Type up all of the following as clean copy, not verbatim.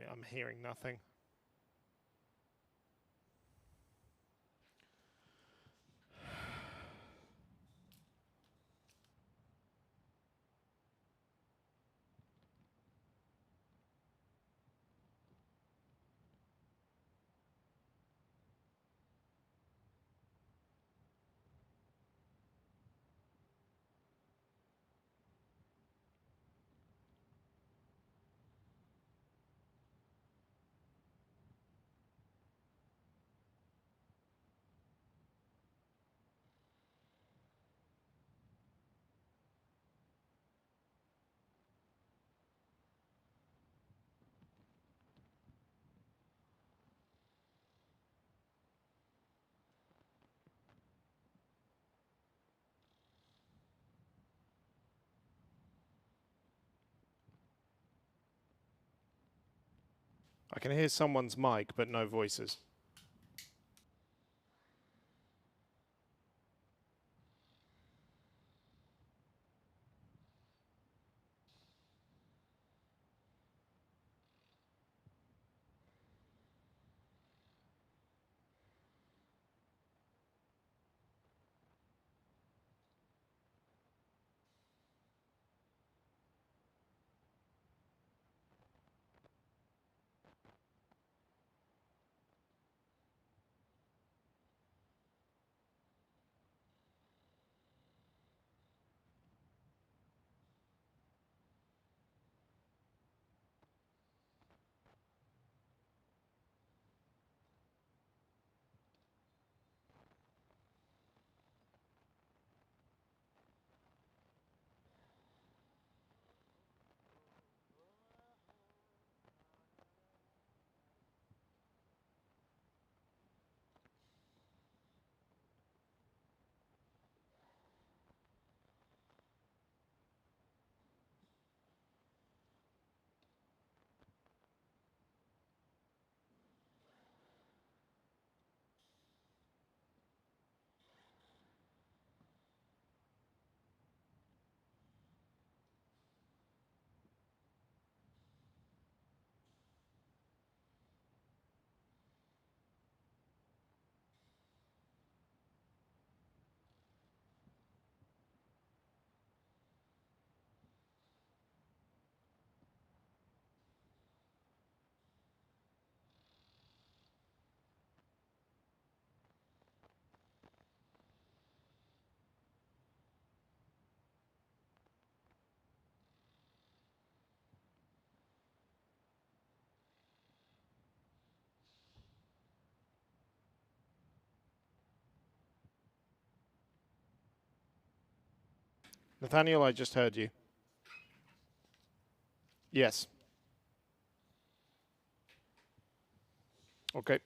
I'm hearing nothing. I can hear someone's mic, but no voices. Nathaniel, I just heard you. Yes. Okay.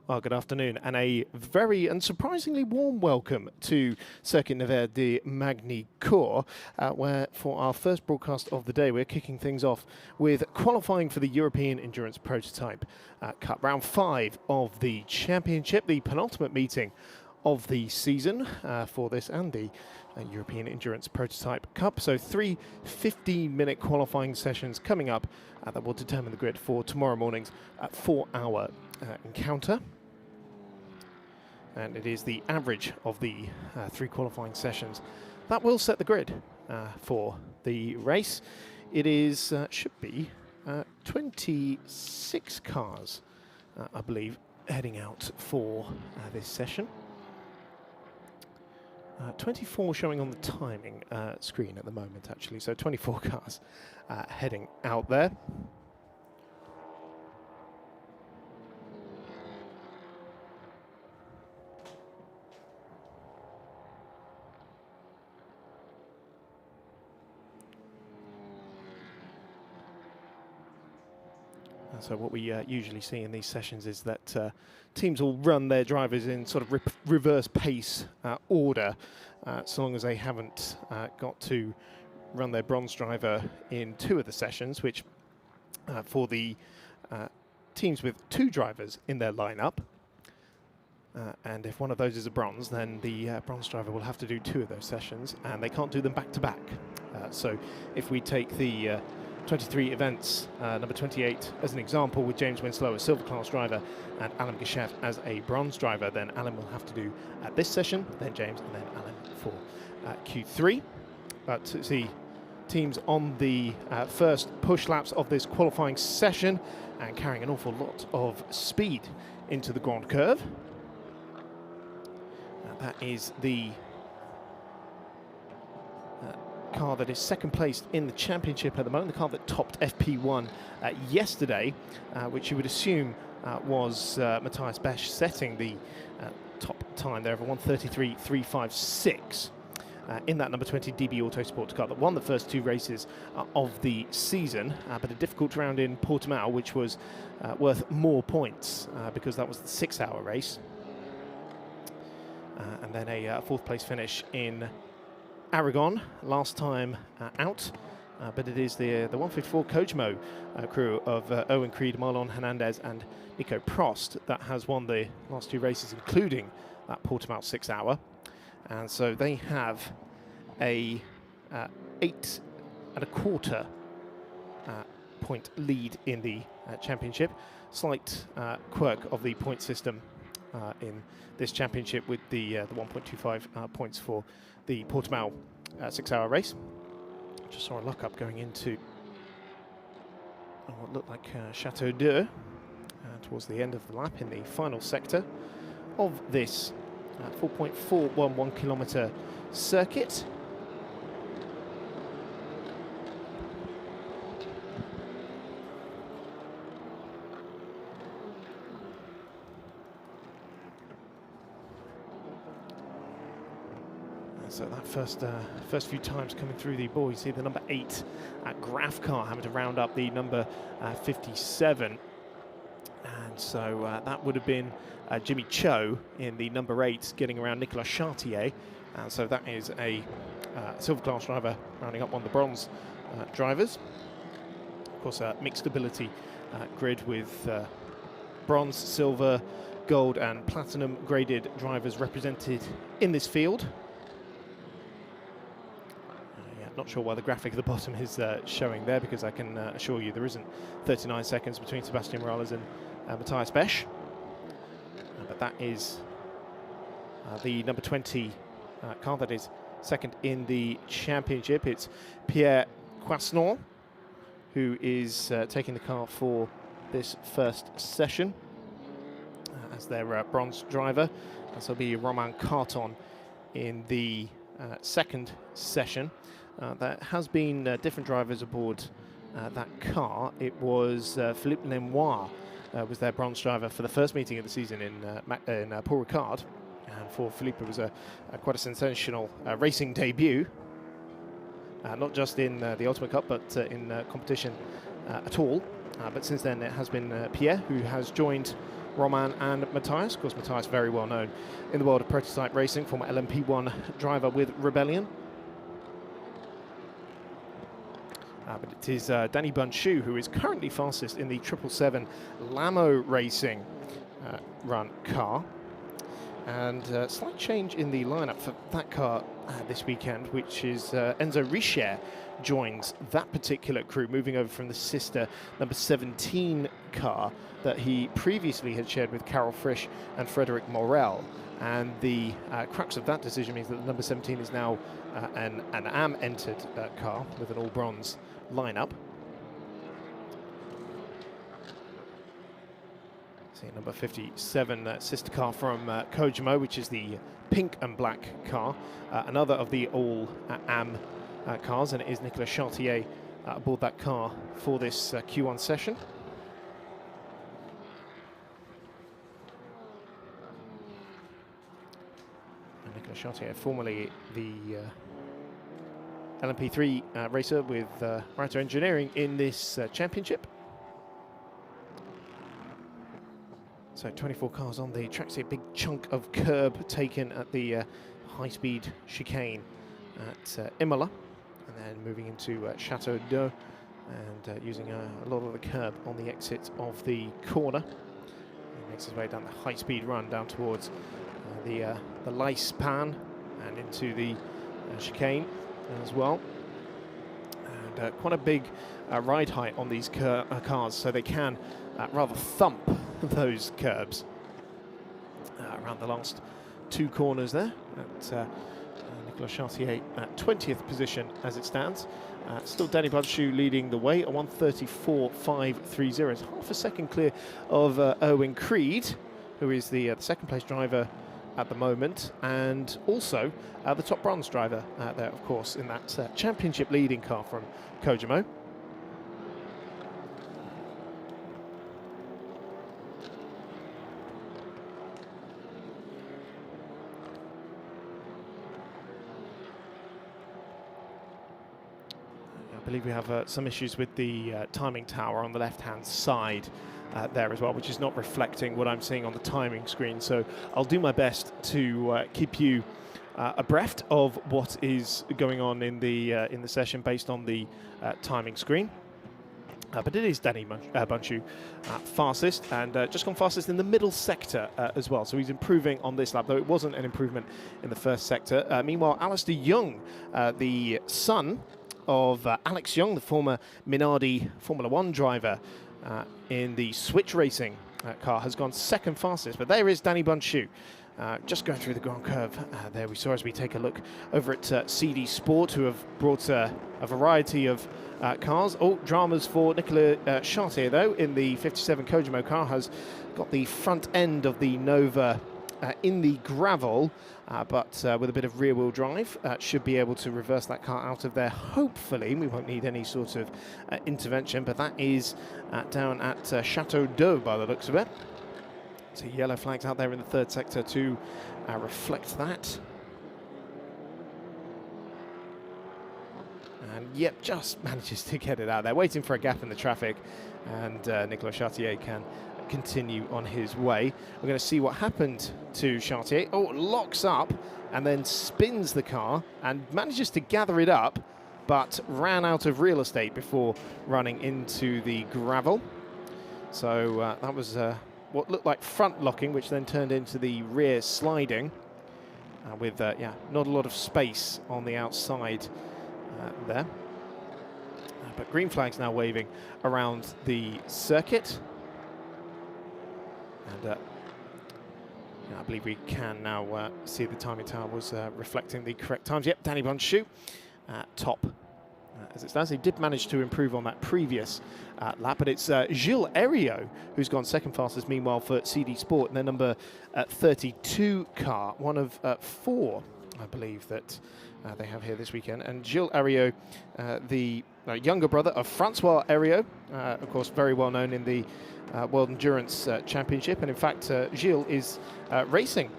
Well, good afternoon, and a very and surprisingly warm welcome to Circuit Nevers de Magny Cours, where for our first broadcast of the day, we're kicking things off with qualifying for the European Endurance Prototype Cup. Round 5 of the championship, the penultimate meeting of the season for this and the European Endurance Prototype Cup. So 3 15-minute qualifying sessions coming up that will determine the grid for tomorrow morning's 4-hour encounter. And it is the average of the 3 qualifying sessions that will set the grid for the race. It is should be 26 cars, I believe, heading out for this session. 24 showing on the timing screen at the moment, actually. So 24 cars heading out there. So what we usually see in these sessions is that teams will run their drivers in sort of reverse pace order, so long as they haven't got to run their bronze driver in 2 of the sessions, which for the teams with 2 drivers in their lineup, and if one of those is a bronze, then the bronze driver will have to do 2 of those sessions, and they can't do them back to back. So if we take the 23 events, number 28 as an example, with James Winslow as silver class driver and Alan Gachef as a bronze driver, then Alan will have to do this session, then James, and then Alan for Q3. But to see teams on the first push laps of this qualifying session and carrying an awful lot of speed into the Grand Curve. That is the car that is second placed in the championship at the moment, the car that topped FP1 yesterday, which you would assume was Matthias Besch setting the top time there of 1:33.356 in that number 20 DB Autosport car that won the first 2 races of the season, but a difficult round in Portimao, which was worth more points because that was the 6-hour race, and then a 4th place finish in Aragon last time out, but it is the 154 Kojmo crew of Owen Creed, Marlon Hernandez and Nico Prost that has won the last 2 races, including that Portimao 6-hour, and so they have a 8.25 point lead in the championship. Slight quirk of the point system in this championship with the 1.25 points for the Portimao 6-hour race. Just saw a lock-up going into what looked like Chateau d'Eu towards the end of the lap in the final sector of this 4.411 kilometre circuit. So that first few times coming through the ball, you see the number 8 Graf car having to round up the number 57. And so that would have been Jimmy Cho in the number 8 getting around Nicolas Chartier. And so that is a silver class driver rounding up one of the bronze drivers. Of course, a mixed ability grid with bronze, silver, gold and platinum graded drivers represented in this field. Not sure why the graphic at the bottom is showing there, because I can assure you there isn't 39 seconds between Sebastian Morales and Matthias Besch. But that is the number 20 car that is second in the championship. It's Pierre Coisnon who is taking the car for this first session as their bronze driver. This will be Romain Carton in the second session. There has been different drivers aboard that car. It was Philippe Lemoire was their bronze driver for the first meeting of the season in Paul Ricard, and for Philippe it was quite a sensational racing debut, not just in the Ultimate Cup but in competition at all. But since then it has been Pierre who has joined Roman and Matthias. Of course, Matthias very well known in the world of prototype racing, former LMP1 driver with Rebellion. But it is Danny Bunchu who is currently fastest in the 777 Lamo Racing run car. And slight change in the lineup for that car this weekend, which is Enzo Richer joins that particular crew, moving over from the sister number 17 car that he previously had shared with Carol Frisch and Frederic Morel. And the crux of that decision means that the number 17 is now an AM entered car with an all bronze lineup. See number 57 sister car from Kojimo, which is the pink and black car, another of the all AM cars, and it is Nicolas Chartier aboard that car for this Q1 session. And Nicolas Chartier, formerly the LMP3 racer with Rato Engineering in this championship. So 24 cars on the track. See a big chunk of curb taken at the high-speed chicane at Imola, and then moving into Chateau d'Eau and using a lot of the curb on the exit of the corner. He makes his way down the high-speed run down towards the Lice Pan and into the chicane as well. And quite a big ride height on these cars, so they can rather thump those curbs around the last two corners there. At Nicolas Chartier at 20th position as it stands. Still Danny Bunchu leading the way, a 1:34.530. It's half a second clear of Erwin Creed, who is the second place driver at the moment, and also the top bronze driver there, of course, in that championship leading car from Kojimo. I believe we have some issues with the timing tower on the left-hand side there as well, which is not reflecting what I'm seeing on the timing screen. So I'll do my best to keep you abreast of what is going on in the session based on the timing screen. But it is Danny Bunchu fastest, and just gone fastest in the middle sector as well. So he's improving on this lap, though it wasn't an improvement in the first sector. Meanwhile, Alistair Young, the son of Alex Young, the former Minardi Formula 1 driver in the Switch Racing car, has gone second fastest. But there is Danny Bunchu just going through the Grand Curve there we saw as we take a look over at CD Sport, who have brought a variety of cars. All dramas for Nicolas Chartier, though, in the 57 Kojimo car, has got the front end of the Nova in the gravel, but with a bit of rear-wheel drive, should be able to reverse that car out of there. Hopefully, we won't need any sort of intervention, but that is down at Chateau d'Eau by the looks of it. So yellow flags out there in the third sector to reflect that. And yep, just manages to get it out there, waiting for a gap in the traffic, and Nicolas Chartier can continue on his way. We're going to see what happened to Chartier. Oh, locks up and then spins the car and manages to gather it up, but ran out of real estate before running into the gravel. So that was what looked like front locking, which then turned into the rear sliding with yeah, not a lot of space on the outside there. But green flag's now waving around the circuit. And yeah, I believe we can now see the timing tower was reflecting the correct times. Yep, Danny Bunchu top as it stands. He did manage to improve on that previous lap, but it's Gilles Herriot who's gone second fastest, meanwhile, for CD Sport, and their number 32 car, one of four, I believe, that they have here this weekend. And Gilles Herriot, the younger brother of Francois Herriot, of course, very well known in the World Endurance Championship, and in fact Gilles is racing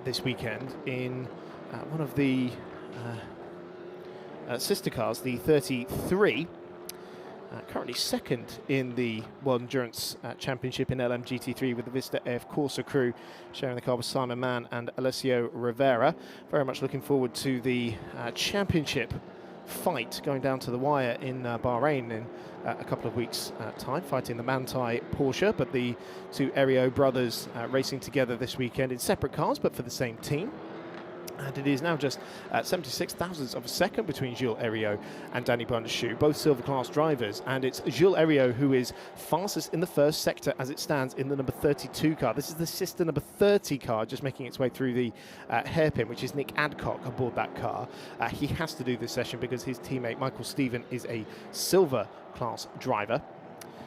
this weekend in one of the sister cars, the 33, currently second in the World Endurance Championship in LMGT3 with the Vista AF Corsa crew, sharing the car with Simon Mann and Alessio Rivera. Very much looking forward to the championship fight going down to the wire in Bahrain in a couple of weeks' time, fighting the Manthey Porsche, but the two Errieux brothers racing together this weekend in separate cars, but for the same team. And it is now just 76 thousandths of a second between Gilles Errieux and Danny Bundschuh, both silver class drivers. And it's Gilles Errieux who is fastest in the first sector as it stands in the number 32 car. This is the sister number 30 car, just making its way through the hairpin, which is Nick Adcock aboard that car. He has to do this session because his teammate Michael Stephen is a silver class driver.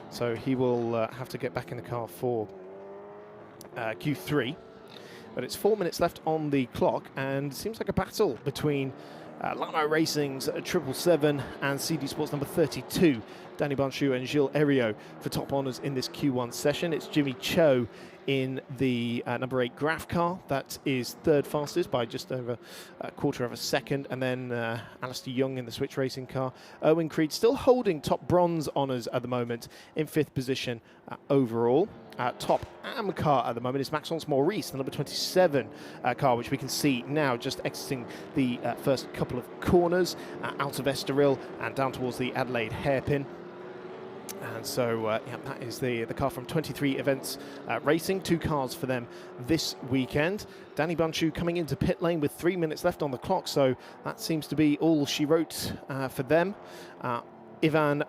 So he will have to get back in the car for Q3. But it's 4 minutes left on the clock, and it seems like a battle between Lano Racing's 777 and CD Sports number 32, Danny Bundschuh and Gilles Errieux for top honours in this Q1 session. It's Jimmy Cho in the number 8 Graf car. That is third fastest by just over a quarter of a second. And then Alistair Young in the Switch Racing car. Owen Creed still holding top bronze honours at the moment in 5th position overall. Top AM car at the moment is Maxence Maurice, the number 27 car, which we can see now just exiting the first couple of corners out of Estoril and down towards the Adelaide hairpin. And so, yeah, that is the car from 23 Events Racing. 2 cars for them this weekend. Danny Bundschuh coming into pit lane with 3 minutes left on the clock, so that seems to be all she wrote for them. Ivan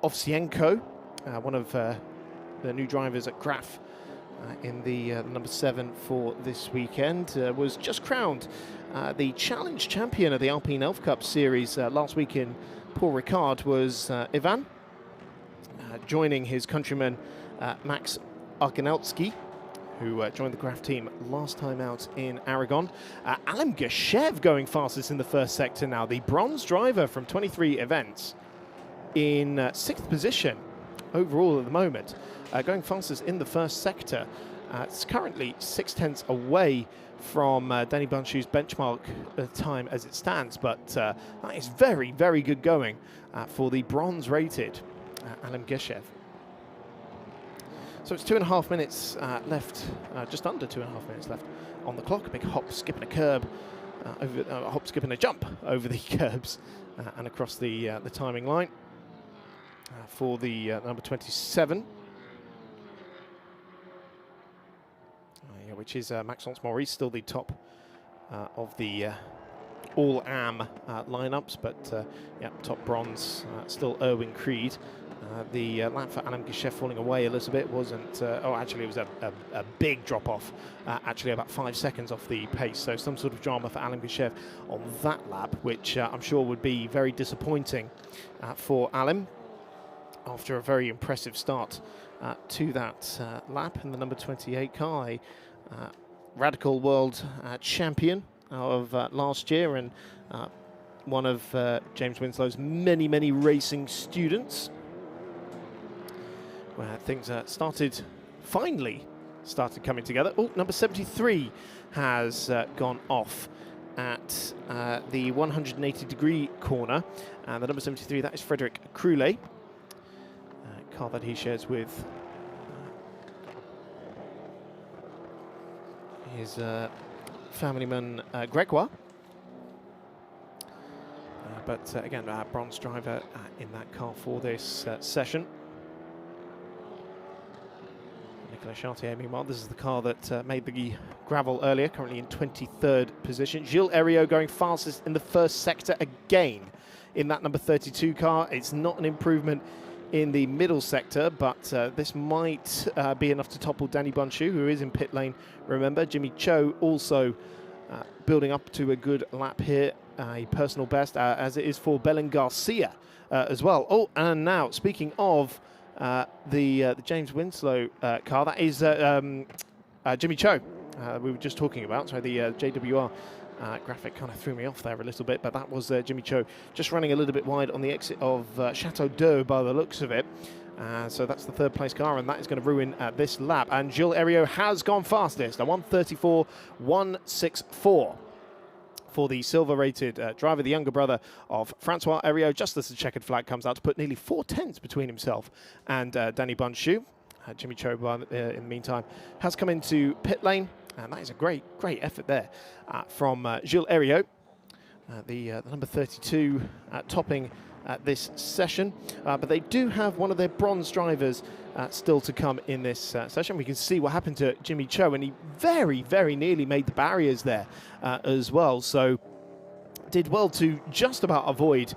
Ovsienko, one of the new drivers at Graf in the number 7 for this weekend, was just crowned the challenge champion of the Alpine Elf Cup series last week in Paul Ricard was Ivan, joining his countryman Max Arkanelski, who joined the Graf team last time out in Aragon. Alan Gashev going fastest in the first sector now, the bronze driver from 23 Events in 6th position overall at the moment. Going fastest in the first sector. It's currently 6/10 away from Danny Bundschuh's benchmark time as it stands, but that is very, very good going for the bronze-rated Alan Geshev. So it's 2.5 minutes left, just under 2.5 minutes left on the clock. A big hop, skip and a curb, a hop, skip and a jump over the curbs and across the timing line for the number 27. Which is Maxence Maurice, still the top of the all-AM lineups, but yeah, top bronze, still Erwin Creed. The lap for Alan Geshev falling away a little bit wasn't, oh, actually it was a big drop-off, actually about 5 seconds off the pace, so some sort of drama for Alan Geshev on that lap, which I'm sure would be very disappointing for Alan after a very impressive start to that lap in the number 28 car. Radical World Champion of last year and one of James Winslow's many racing students, where things finally started coming together. Oh, number 73 has gone off at the 180-degree corner, and the number 73, that is Frederic Croulet, car that he shares with his familyman Gregoire. But again, bronze driver in that car for this session. Nicolas Chartier, meanwhile, this is the car that made the gravel earlier, currently in 23rd position. Gilles Errieux going fastest in the first sector again in that number 32 car. It's not an improvement in the middle sector, but this might be enough to topple Danny Bundschuh, who is in pit lane. Remember, Jimmy Cho also building up to a good lap here, a personal best, as it is for Belen Garcia as well. Oh, and now, speaking of the James Winslow car, that is Jimmy Cho, we were just talking about, so the JWR graphic kind of threw me off there a little bit, but that was Jimmy Cho just running a little bit wide on the exit of Chateau d'Eau by the looks of it. So that's the third place car, and that is going to ruin this lap. And Gilles Errieux has gone fastest, a 1:34.164 for the silver-rated driver, the younger brother of Francois Heriot, just as the checkered flag comes out to put nearly 4/10 between himself and Danny Bundschuh. Jimmy Cho, in the meantime, has come into pit lane, and that is a great effort there from Gilles Heriot, the number 32, topping this session. But they do have one of their bronze drivers still to come in this session. We can see what happened to Jimmy Cho, and he very nearly made the barriers there as well. So did well to just about avoid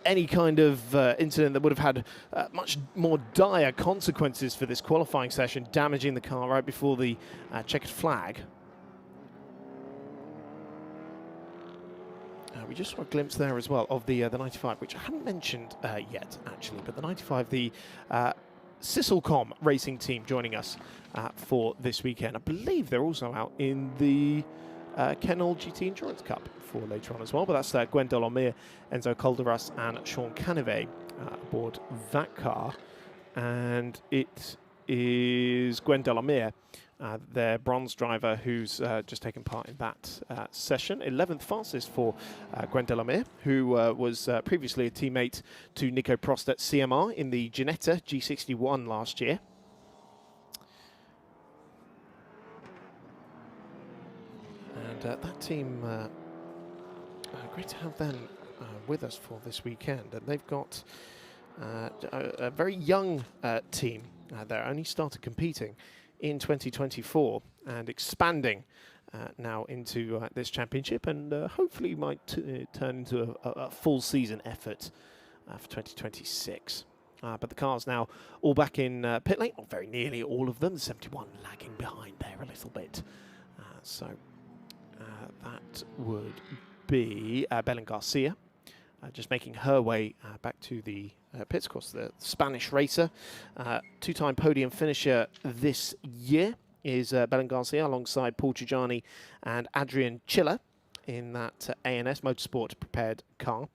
any kind of incident that would have had much more dire consequences for this qualifying session, damaging the car right before the checkered flag. We just saw a glimpse there as well of the 95, which I haven't mentioned yet, actually, but the 95, the Sisselcom racing team joining us for this weekend. I believe they're also out in the Kennel GT Endurance Cup for later on as well, but that's Gwen Delormier, Enzo Calderas and Sean Canavé aboard that car. And it is Gwen Delormier, their bronze driver, who's just taken part in that session. 11th fastest for Gwen Delormier, who was previously a teammate to Nico Prost at CMR in the Ginetta G61 last year. And that team, great to have them with us for this weekend. And they've got a very young team. They're only started competing in 2024 and expanding now into this championship, and hopefully might turn into a full season effort for 2026. But the cars now all back in pit lane, or very nearly all of them. The 71 lagging behind there a little bit. So that would be Belen Garcia, just making her way back to the pits. Of course, the Spanish racer, two-time podium finisher this year is Belen Garcia, alongside Paul Giugiani and Adrian Chiller in that ANS Motorsport prepared car.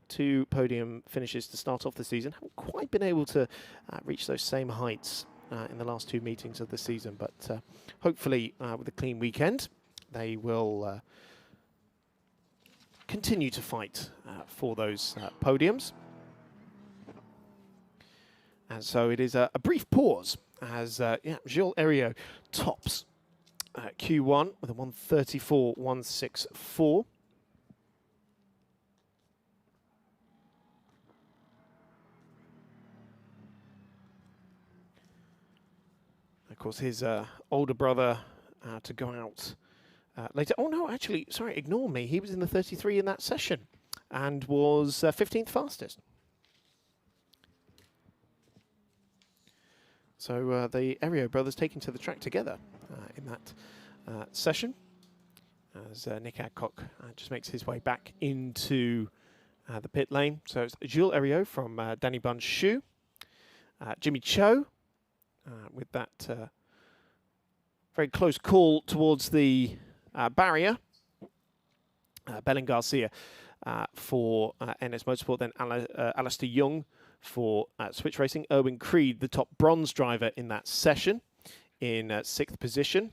Two podium finishes to start off the season. Haven't quite been able to reach those same heights in the last two meetings of the season, but hopefully with a clean weekend, they will continue to fight for those podiums. And so it is a brief pause as Gilles Heriot tops Q1 with a 134.164. Of course, his older brother to go out later. Oh no, actually, sorry, ignore me. He was in the 33 in that session and was 15th fastest. So the Heriot brothers taking to the track together in that session, as Nick Adcock just makes his way back into the pit lane. So it's Gilles Heriot from Danny Bundschuh, Jimmy Cho with that very close call towards the barrier. Belen Garcia for NS Motorsport, then Alistair Young for Switch Racing. Erwin Creed, the top bronze driver in that session, in 6th position.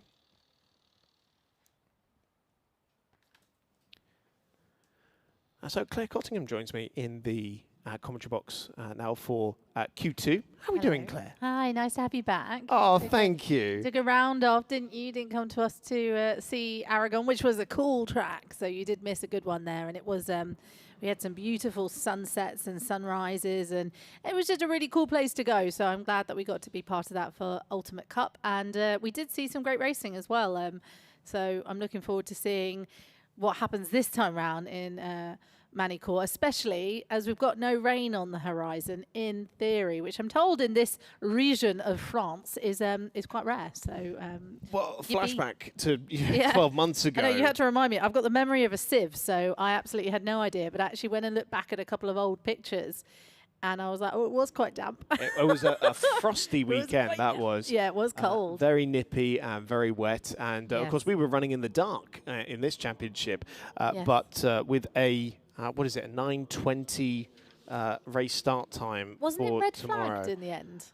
So Claire Cottingham joins me in the commentary box now for Q2. How are we doing, Claire? Hi, nice to have you back. Oh, thank you. Took a round off, didn't you? Didn't come to us to see Aragon, which was a cool track. So you did miss a good one there. And it was, we had some beautiful sunsets and sunrises. And it was just a really cool place to go. So I'm glad that we got to be part of that for Ultimate Cup. And we did see some great racing as well. So I'm looking forward to seeing what happens this time round in Magny, especially as we've got no rain on the horizon in theory, which I'm told in this region of France is quite rare. So well, flashback to 12 months ago. I know, you had to remind me. I've got the memory of a sieve, so I absolutely had no idea. But actually went and looked back at a couple of old pictures, and I was like, oh, it was quite damp. It was a frosty weekend, that was. Yeah, it was cold. Very nippy and very wet. And, of course, we were running in the dark in this championship. But with a, what is it, a 920 race start time Wasn't for it red tomorrow. flagged in the end?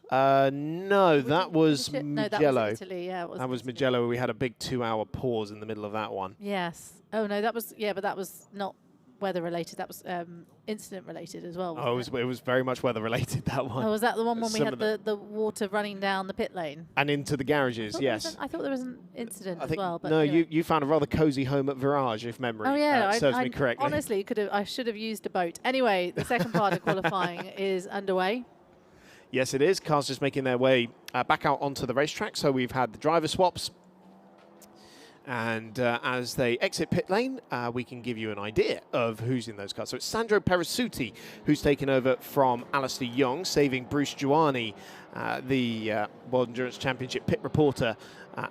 No, that was Mugello. No, that was Italy. Yeah, that was Mugello. We had a big 2-hour pause in the middle of that one. Yes. Oh no, that was but that was not weather related. That was incident related as well. Oh, it was very much weather related, that one. Oh, was that the one when we had the water running down the pit lane and into the garages? Yes. I thought there was an incident as well. But no, anyway. you found a rather cosy home at Virage, if memory serves me correctly. Honestly, I should have used a boat. Anyway, the second part of qualifying is underway. Yes, it is. Cars just making their way back out onto the racetrack. So we've had the driver swaps. And as they exit pit lane, we can give you an idea of who's in those cars. So it's Sandro Perissuti who's taken over from Alistair Young, saving Bruce Giuani, the World Endurance Championship pit reporter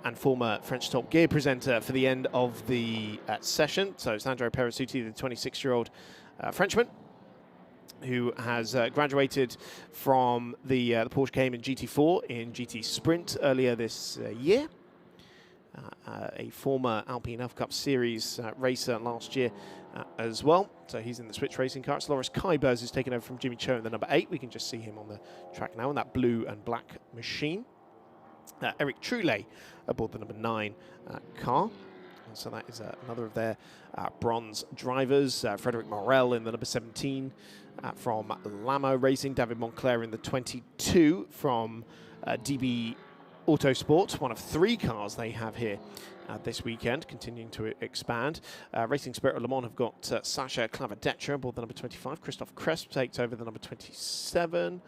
and former French Top Gear presenter, for the end of the session. So Sandro Perissuti, the 26-year-old Frenchman, who has graduated from the Porsche Cayman GT4 in GT Sprint earlier this year. A former Alpine F Cup Series racer last year as well. So he's in the Switch racing car. It's Loris Kybers who's taken over from Jimmy Cho in the number 8. We can just see him on the track now in that blue and black machine. Eric Troulet aboard the number 9 car. So that is another of their bronze drivers. Frederic Morel in the number 17 from Lamo Racing. David Moncler in the 22 from DB Autosport, one of 3 cars they have here this weekend, continuing to expand. Racing Spirit of Le Mans have got Sasha Clavedetra aboard the number 25. Christophe Cresp takes over the number 27.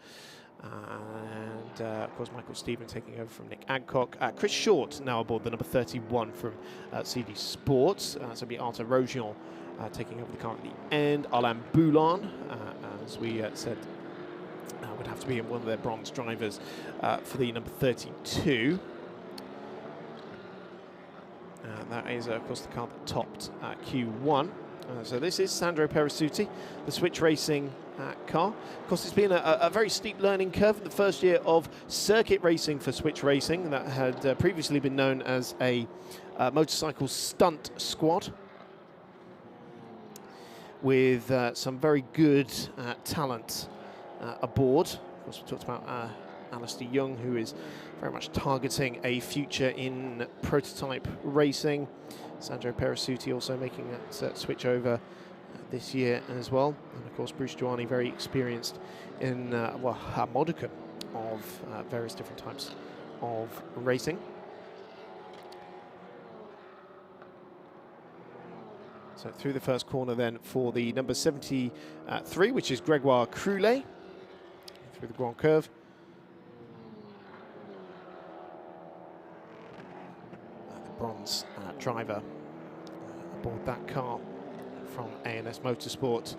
And, of course, Michael Stevens taking over from Nick Adcock. Chris Short now aboard the number 31 from CD Sports. So it'll be Arthur Rogion taking over the car at the end. Alain Boulon, as we said, would have to be one of their bronze drivers for the number 32. That is, of course, the car that topped Q1. So this is Sandro Perissuti, the Switch Racing car. Of course, it's been a very steep learning curve. The first year of circuit racing for Switch Racing that had previously been known as a motorcycle stunt squad, with some very good talent aboard. Of course, we talked about Alistair Young, who is very much targeting a future in prototype racing. Sandro Perissuti also making that switch over this year as well. And of course, Bruce Giuani, very experienced in a modicum of various different types of racing. So through the first corner then for the number 73, which is Gregoire Croulet, through the Grand Curve. The bronze driver aboard that car from A&S Motorsport,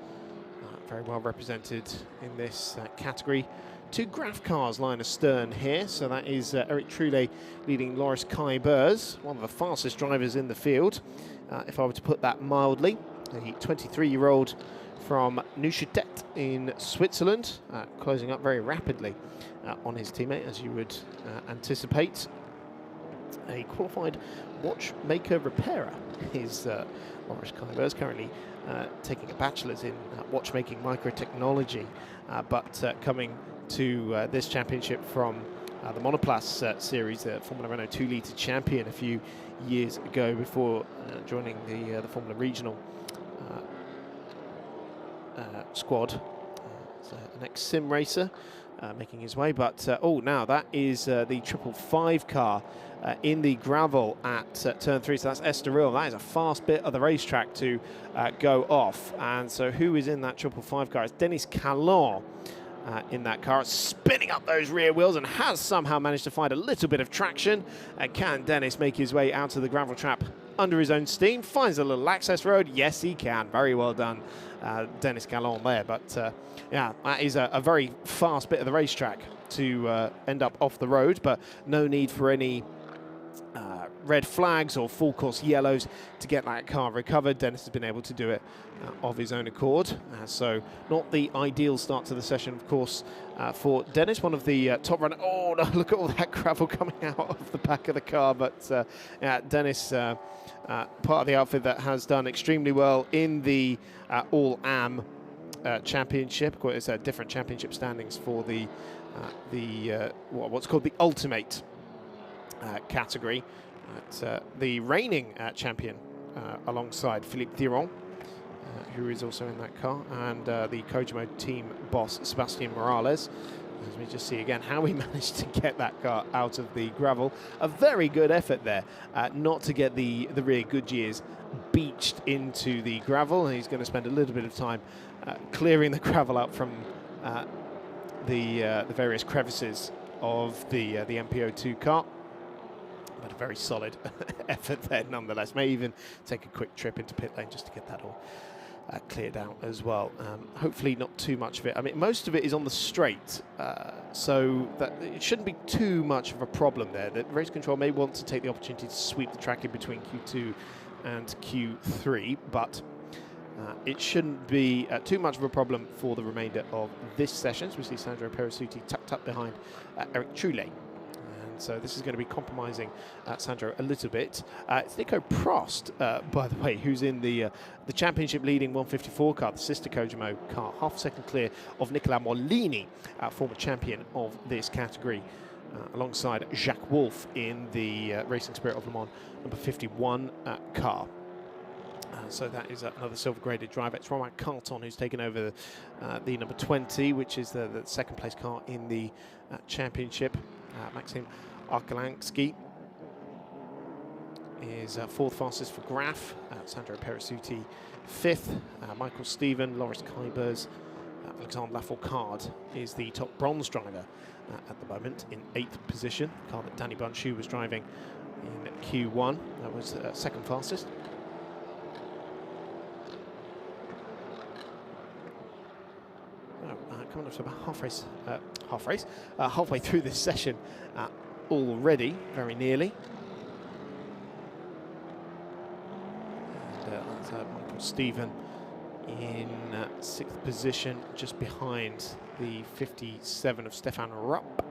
very well represented in this category. 2 Graf cars line astern here, so that is Eric Troulet leading Loris Kybers, one of the fastest drivers in the field, if I were to put that mildly. The 23-year-old from Neuchâtel in Switzerland, closing up very rapidly on his teammate, as you would anticipate. A qualified watchmaker repairer is Loris Kybers, currently taking a bachelor's in watchmaking microtechnology, but coming to this championship from the Monoplace series, the Formula Renault 2-litre champion a few years ago, before joining the Formula Regional squad. An ex-sim racer making his way, but now that is the 555 car in the gravel at turn 3, so that's Estoril. That is a fast bit of the racetrack to go off. And so who is in that 555 car? It's Denis Callon in that car, spinning up those rear wheels, and has somehow managed to find a little bit of traction. Can Denis make his way out of the gravel trap under his own steam? Finds a little access road. Yes, he can. Very well done, Denis Callon there. But yeah, that is a very fast bit of the racetrack to end up off the road, but no need for any red flags or full course yellows to get that car recovered. Denis has been able to do it of his own accord. So not the ideal start to the session, of course, for Denis, one of the top runners. Oh, no, look at all that gravel coming out of the back of the car. But yeah, Denis, part of the outfit that has done extremely well in the All-Am championship. Of course, it's different championship standings for the what's called the ultimate category. The reigning champion alongside Philippe Thiron, who is also in that car, and the Kojimo team boss Sébastien Morales. As we just see again how he managed to get that car out of the gravel. A very good effort there, not to get the rear Goodyears beached into the gravel, and he's going to spend a little bit of time clearing the gravel out from the various crevices of the MPO2 car. But a very solid effort there nonetheless. May even take a quick trip into pit lane just to get that all cleared out as well. Hopefully not too much of it. I mean, most of it is on the straight, so that it shouldn't be too much of a problem there. The race control may want to take the opportunity to sweep the track in between Q2 and Q3, but it shouldn't be too much of a problem for the remainder of this session. So we see Sandro Perisuti tucked up behind Eric Trulé. So this is going to be compromising Sandro a little bit. It's Nico Prost, by the way, who's in the championship leading 154 car, the sister Kojimo car, half second clear of Nicolas Molini, former champion of this category, alongside Jacques Wolf in the Racing Spirit of Le Mans number 51 car. So that is another silver-graded driver. It's Romain Carton who's taken over the number 20, which is the second place car in the championship. Maxim Arkalansky is fourth fastest for Graf. Sandro Perisuti fifth. Michael Stephen, Loris Kybers, Alexandre Lafourcade is the top bronze driver at the moment in 8th position. The car that Danny Bunchu was driving in Q1. That was second fastest. Coming up to about halfway through this session already, very nearly. And that's Michael Stephen in 6th position, just behind the 57 of Stefan Rupp,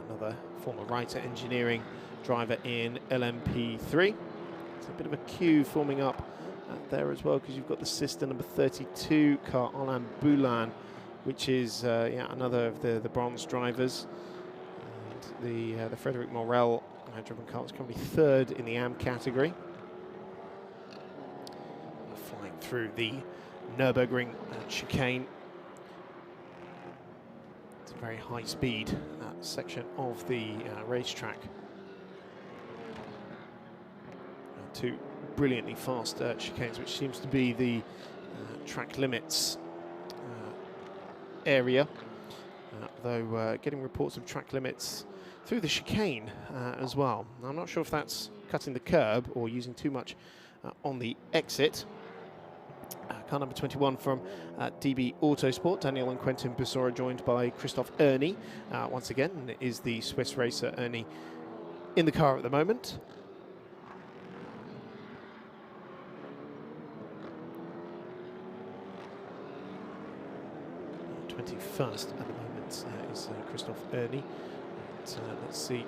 another former Reiter Engineering driver in LMP3. It's a bit of a queue forming up there as well, because you've got the sister number 32 car, Alain Boulin, which is another of the bronze drivers. And the Frederic Morel driven car is currently third in the AM category. Flying through the Nürburgring chicane. It's a very high speed section of the racetrack. Two brilliantly fast chicanes, which seems to be the track limits area, though getting reports of track limits through the chicane as well. I'm not sure if that's cutting the curb or using too much on the exit. Car number 21 from DB Autosport, Daniel and Quentin Busora, joined by Christophe Ernie. Once again, is the Swiss racer Ernie in the car at the moment. 21st at the moment is Christophe Ernie. Let's see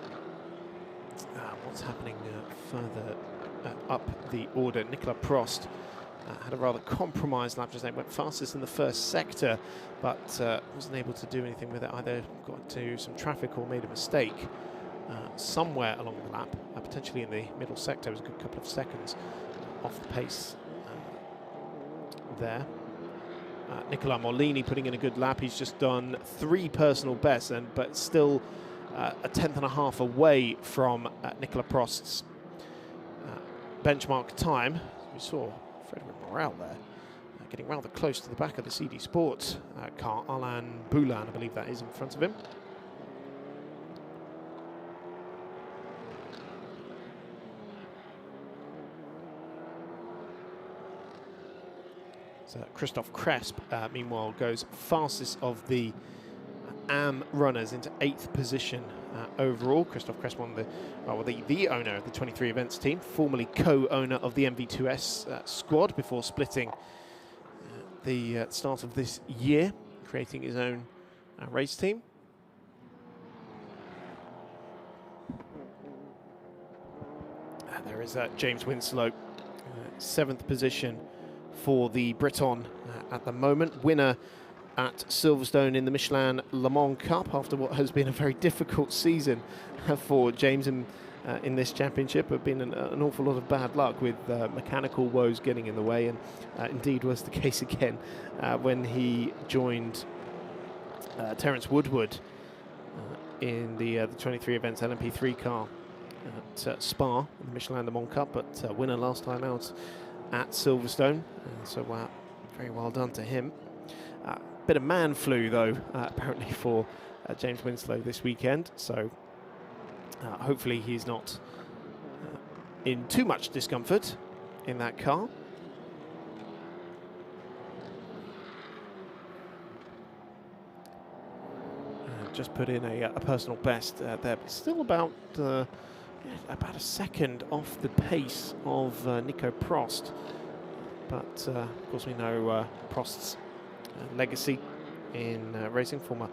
what's happening further up the order. Nicolas Prost had a rather compromised lap just then, went fastest in the first sector, but wasn't able to do anything with it. Either got into some traffic or made a mistake somewhere along the lap, potentially in the middle sector. It was a good couple of seconds off the pace there. Nicolas Molini putting in a good lap. He's just done 3 personal bests, but still a tenth and a half away from Nicolas Prost's benchmark time. We saw Frederic Morel there getting rather close to the back of the CD Sports car. Alain Boulin, I believe that is, in front of him. Christophe Cresp, meanwhile, goes fastest of the AM runners into 8th position overall. Christophe Cresp, the owner of the 23 events team, formerly co-owner of the MV2S squad before splitting the start of this year, creating his own race team. There is James Winslow, 7th position for the Briton at the moment. Winner at Silverstone in the Michelin Le Mans Cup after what has been a very difficult season for James in this championship. Have been an awful lot of bad luck with mechanical woes getting in the way, and indeed was the case again when he joined Terence Woodward in the 23 events LMP3 car at Spa in the Michelin Le Mans Cup, but winner last time out at Silverstone. So very well done to him. Bit of man flu though, apparently for James Winslow this weekend. So hopefully he's not in too much discomfort in that car. Just put in a personal best there, but still about a second off the pace of Nico Prost. But of course we know Prost's legacy in racing, former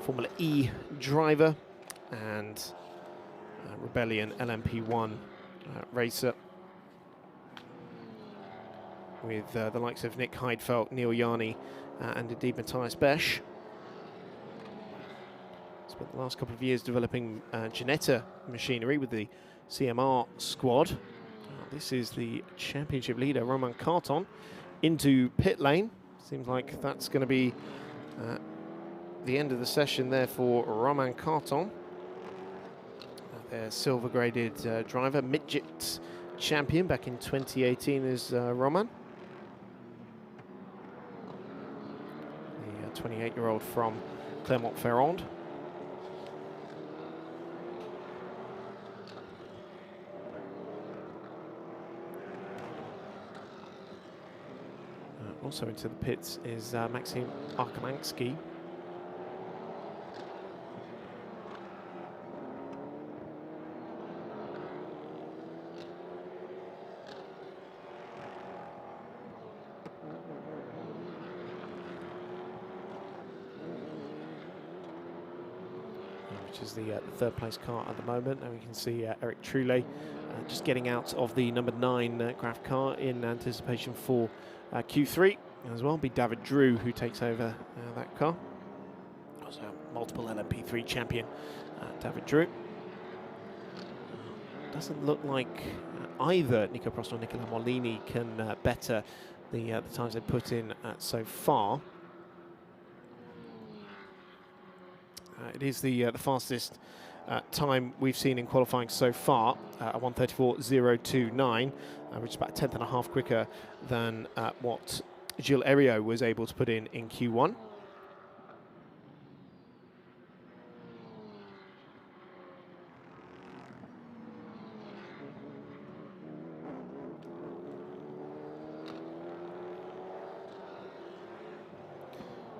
Formula E driver and Rebellion LMP1 racer with the likes of Nick Heidfeld, Neil Yarni and indeed Matthias Besch. Spent the last couple of years developing Ginetta machinery with the CMR squad. This is the championship leader, Romain Carton, into pit lane. Seems like that's going to be the end of the session there for Romain Carton. Their silver-graded driver, midget champion back in 2018 is Romain. The 28-year-old from Clermont-Ferrand. Also into the pits is Maxim Arkhamansky. Which is the third place car at the moment. And we can see Eric Trulé just getting out of the number 9 Graf car in anticipation for Q3. As well be David Drew who takes over that car. Also multiple LMP3 champion David Drew. Doesn't look like either Nico Prost or Nicola Molini can better the times they put in so far. It is the fastest time we've seen in qualifying so far, a 1:34.029, which is about a tenth and a half quicker than what Gilles Heriot was able to put in Q1.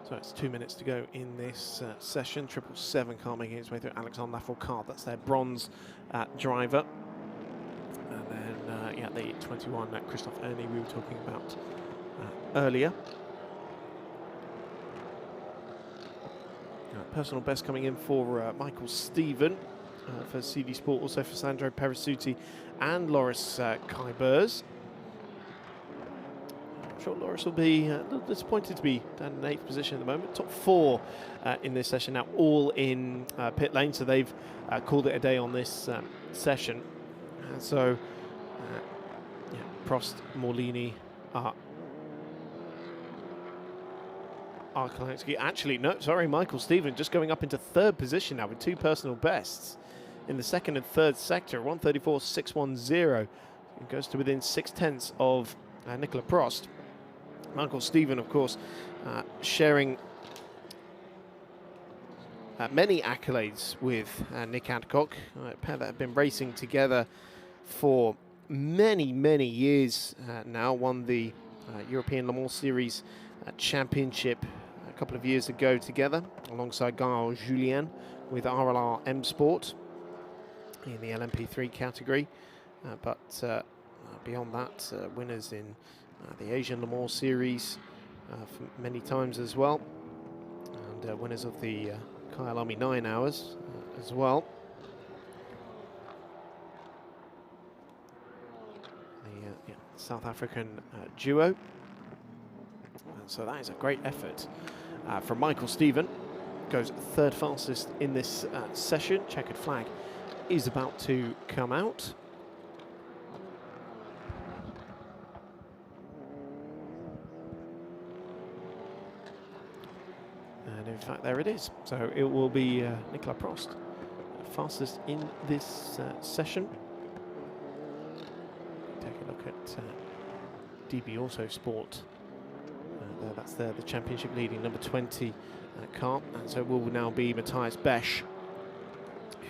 So it's 2 minutes to go in this session. 777 car making its way through. Alexandre Lafourcade, that's their bronze driver. And then, yeah, the 21, Christophe Ernie we were talking about earlier. Personal best coming in for Michael Stephen for CD Sport, also for Sandro Perisuti and Loris Kybers. I'm sure Loris will be a little disappointed to be down in 8th position at the moment. Top 4 in this session now, all in pit lane, so they've called it a day on this session. So, yeah, Prost, Morlini, Arkhamansky. Actually, no, sorry, Michael Stephen just going up into 3rd position now with 2 personal bests in the 2nd and 3rd sector, 1:34.610. It goes to within 6/10 of Nicolas Prost. Michael Stephen, of course, sharing many accolades with Nick Adcock, a pair that have been racing together for many, many years now. Won the European Le Mans Series Championship a couple of years ago together, alongside Gaël Julien with RLR M Sport in the LMP3 category. But beyond that, winners in the Asian Le Mans Series for many times as well, and winners of the Kyle Army 9 Hours as well. The South African duo. So that is a great effort from Michael Stephen. Goes third fastest in this session. Checkered flag is about to come out. And in fact, there it is. So it will be Nicolas Prost, fastest in this session. Take a look at DB Autosport. That's the championship leading number 20 car. And so it will now be Matthias Besch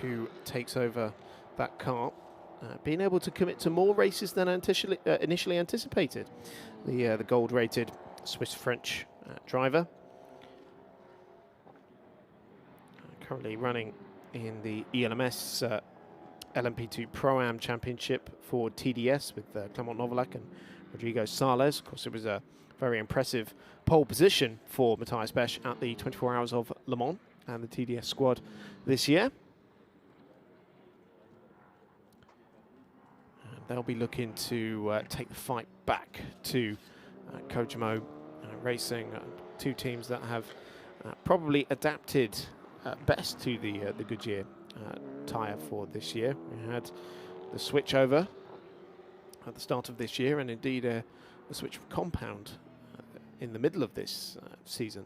who takes over that car, being able to commit to more races than initially anticipated. The gold-rated Swiss-French driver. Currently running in the ELMS LMP2 Pro-Am Championship for TDS with Clement Novalak and Rodrigo Sales. Of course, it was a very impressive pole position for Matthias Besch at the 24 Hours of Le Mans and the TDS squad this year. And they'll be looking to take the fight back to Kojimo Racing, two teams that have probably adapted best to the Goodyear tyre for this year. We had the switch over at the start of this year, and indeed the switch of compound in the middle of this season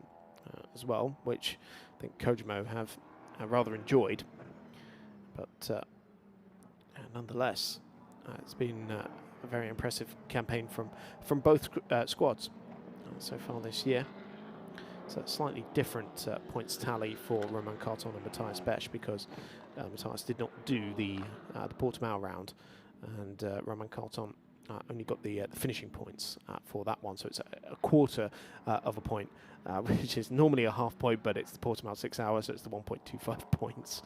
as well, which I think Kojimo have rather enjoyed. But nonetheless, it's been a very impressive campaign from both squads so far this year. So a slightly different points tally for Romain Carton and Matthias Besch, because Matthias did not do the Portimao round, and Romain Carton only got the finishing points for that one. So it's a quarter of a point, which is normally a half point, but it's the Portimao 6 hours, so it's the 1.25 points.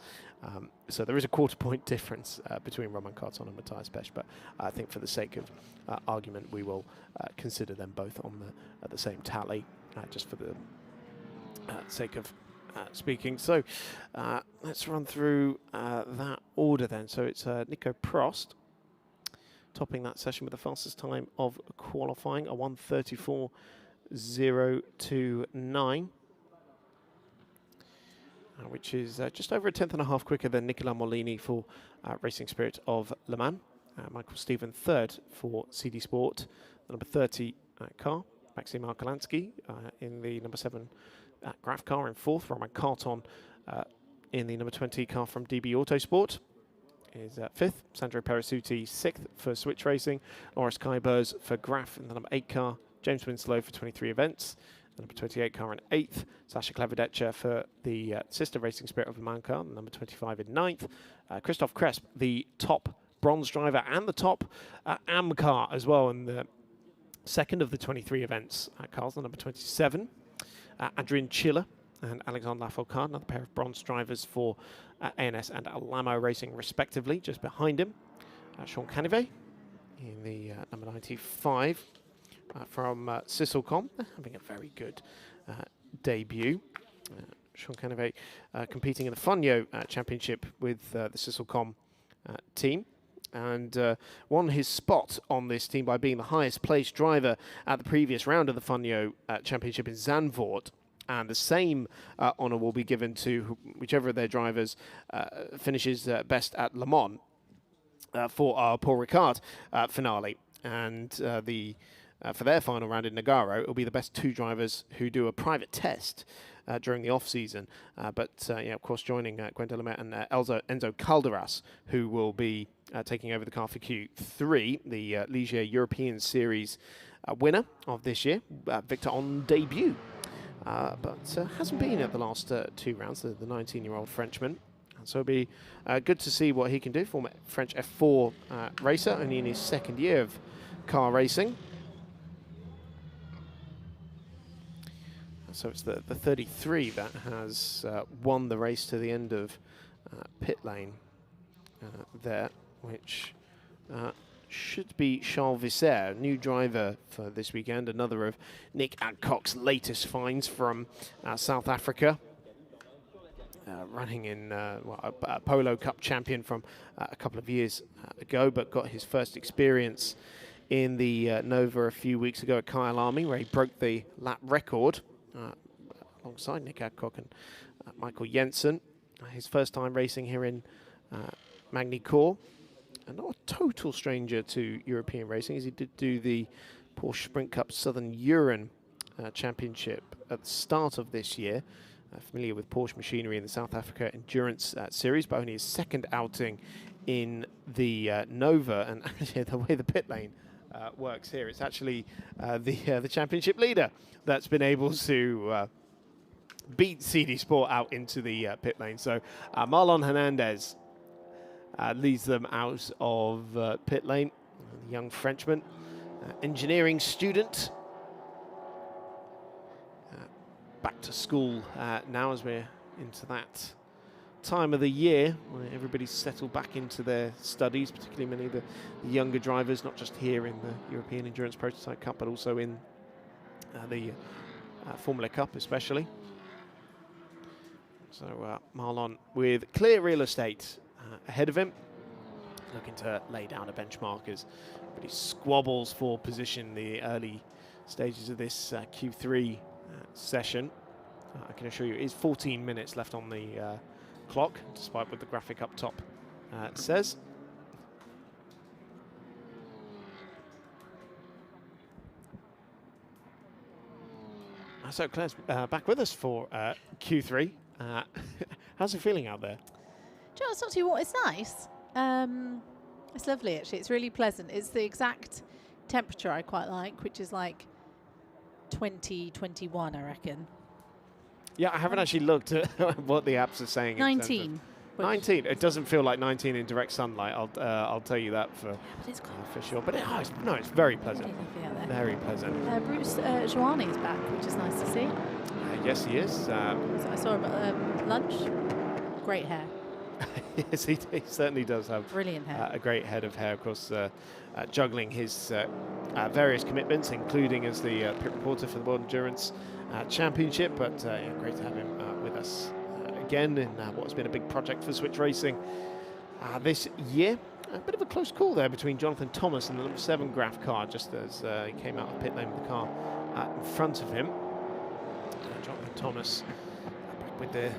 So there is a quarter point difference between Romain Carton and Matthias Besch, but I think for the sake of argument, we will consider them both on the same tally, just for the sake of speaking. So let's run through that order then. So it's Nico Prost topping that session with the fastest time of qualifying, a 1:34.029, which is just over a tenth and a half quicker than Nicolas Molini for Racing Spirit of Le Mans. Michael Stephen third for CD Sport, the number 30 car. Maxim Arkalansky in the number 7 Graf car in fourth. Romain Carton in the number 20 car from DB Autosport is fifth. Sandro Perisuti sixth for Switch Racing. Loris Kybers for Graf in the number 8 car. James Winslow for 23 events. The number 28 car in 8th. Sasha Klavedetcher for the sister Racing Spirit of Le Mans car, the number 25 in 9th. Christoph Cresp, the top bronze driver and the top AM car as well in the second of the 23 events. Cars, the number 27. Adrian Chiller and Alexandre Lafourcade, another pair of bronze drivers for ANS and Alamo Racing respectively, just behind him. Sean Canivet in the number 95 from Sisselcom, having a very good debut. Sean Canivet competing in the Funyo Championship with the Sisselcom team, and won his spot on this team by being the highest placed driver at the previous round of the Funyo Championship in Zandvoort. And the same honour will be given to whichever of their drivers finishes best at Le Mans for our Paul Ricard finale. And for their final round in Nogaro, it will be the best two drivers who do a private test during the off-season. But of course, joining Gwen Delamet and Enzo Calderas, who will be taking over the car for Q3, the Ligier European Series winner of this year, Victor on debut. But hasn't been at the last two rounds, the 19-year-old Frenchman. So it'll be good to see what he can do. Former French F4 racer, only in his second year of car racing. So it's the 33 that has won the race to the end of pit lane there, which should be Charles Visser, new driver for this weekend, another of Nick Adcock's latest finds from South Africa. Running in a Polo Cup champion from a couple of years ago, but got his first experience in the Nova a few weeks ago at Kyle Army, where he broke the lap record alongside Nick Adcock and Michael Jensen. His first time racing here in Magny Cours. And not a total stranger to European racing, as he did do the Porsche Sprint Cup Southern Uran Championship at the start of this year. Familiar with Porsche machinery in the South Africa Endurance Series, but only his second outing in the Nova. And actually, the way the pit lane works here, it's actually the championship leader that's been able to beat CD Sport out into the pit lane. So Marlon Hernandez leads them out of pit lane. The young Frenchman, engineering student. Back to school now, as we're into that time of the year where everybody's settled back into their studies, particularly many of the younger drivers, not just here in the European Endurance Prototype Cup, but also in the Formula Cup especially. So Marlon with clear real estate ahead of him, looking to lay down a benchmark as he squabbles for position in the early stages of this Q3 session. I can assure you it is 14 minutes left on the clock, despite what the graphic up top says. So Claire's back with us for Q3. How's it feeling out there? Do you know, it's not too warm. It's nice. It's lovely, actually. It's really pleasant. It's the exact temperature I quite like, which is like 20, 21, I reckon. Yeah, I haven't actually looked at what the apps are saying. 19. 19. It doesn't feel like 19 in direct sunlight. I'll tell you that for sure. But it's very pleasant. Very pleasant. Bruce Joani is back, which is nice to see. Yes, he is. So I saw him at lunch. Great hair. Yes, he certainly does have brilliant hair. A great head of hair, of course, juggling his various commitments, including as the pit reporter for the World Endurance Championship. But yeah, great to have him with us again in what's been a big project for Switch Racing this year. A bit of a close call there between Jonathan Thomas and the number 7 Graf car, just as he came out of pit lane with the car in front of him. Jonathan Thomas back with the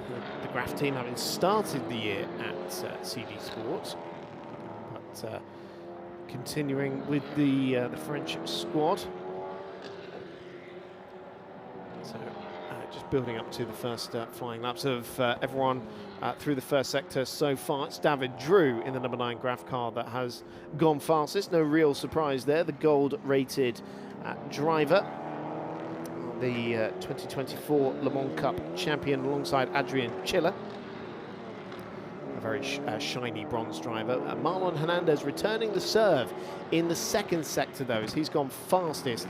Graf team, having started the year at CD Sport, but continuing with the French squad. So just building up to the first flying laps of everyone through the first sector so far. It's David Drew in the number 9 Graf car that has gone fastest. No real surprise there. The gold-rated driver, the 2024 Le Mans Cup champion alongside Adrian Chiller. A very shiny bronze driver. Marlon Hernandez returning the serve in the second sector, though, as he's gone fastest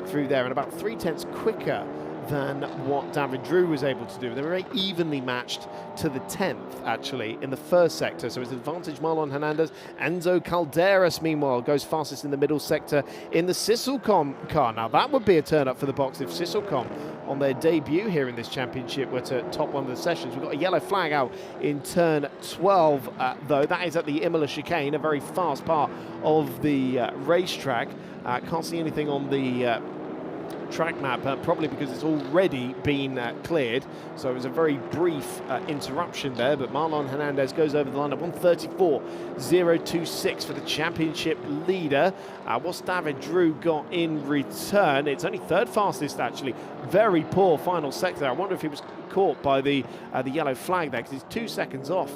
through there and about 3/10 quicker than what David Drew was able to do. They were very evenly matched to the 10th, actually, in the first sector. So it's advantage Marlon Hernandez. Enzo Calderas, meanwhile, goes fastest in the middle sector in the Sisselcom car. Now, that would be a turn-up for the box if Sisselcom, on their debut here in this championship, were to top one of the sessions. We've got a yellow flag out in turn 12, though. That is at the Imola chicane, a very fast part of the racetrack. Can't see anything on the track map, probably because it's already been cleared. So it was a very brief interruption there, but Marlon Hernandez goes over the line at 1:34.026 for the championship leader. What's David Drew got in return? It's only third fastest, actually. Very poor final sector. I wonder if he was caught by the yellow flag there, because he's 2 seconds off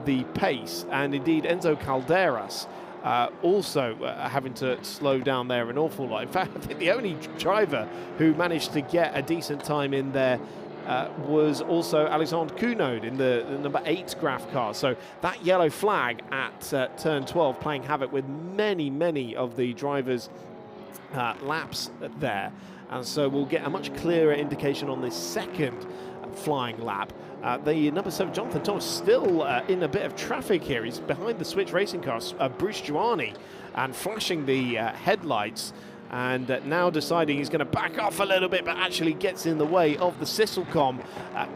the pace. And indeed, Enzo Calderas also having to slow down there an awful lot. In fact, I think the only driver who managed to get a decent time in there was also Alexandre Cunaud in the number 8 Graf car. So that yellow flag at turn 12 playing havoc with many of the drivers' laps there. And so we'll get a much clearer indication on this second flying lap. The number 7, Jonathan Thomas, still in a bit of traffic here. He's behind the Switch Racing car, Bruce Joani, and flashing the headlights and now deciding he's going to back off a little bit, but actually gets in the way of the Sisselcom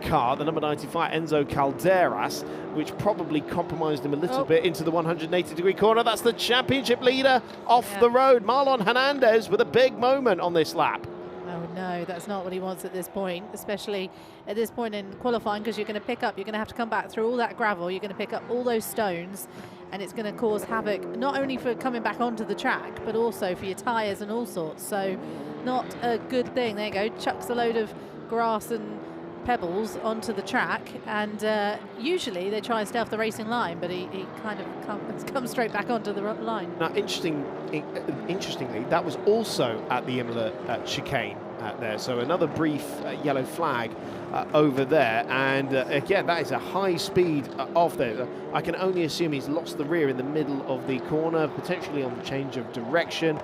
car, the number 95 Enzo Calderas, which probably compromised him a little bit into the 180-degree corner. That's the championship leader off the road, Marlon Hernandez, with a big moment on this lap. Oh no, that's not what he wants at this point, especially at this point in qualifying, because you're going to have to come back through all that gravel, you're going to pick up all those stones, and it's going to cause havoc not only for coming back onto the track, but also for your tyres and all sorts. So not a good thing. There you go, chucks a load of grass and pebbles onto the track, and usually they try and stay off the racing line, but he kind of comes straight back onto the line. Now, interestingly, that was also at the Imola chicane there, so another brief yellow flag over there, and again, that is a high speed off there. I can only assume he's lost the rear in the middle of the corner, potentially on the change of direction,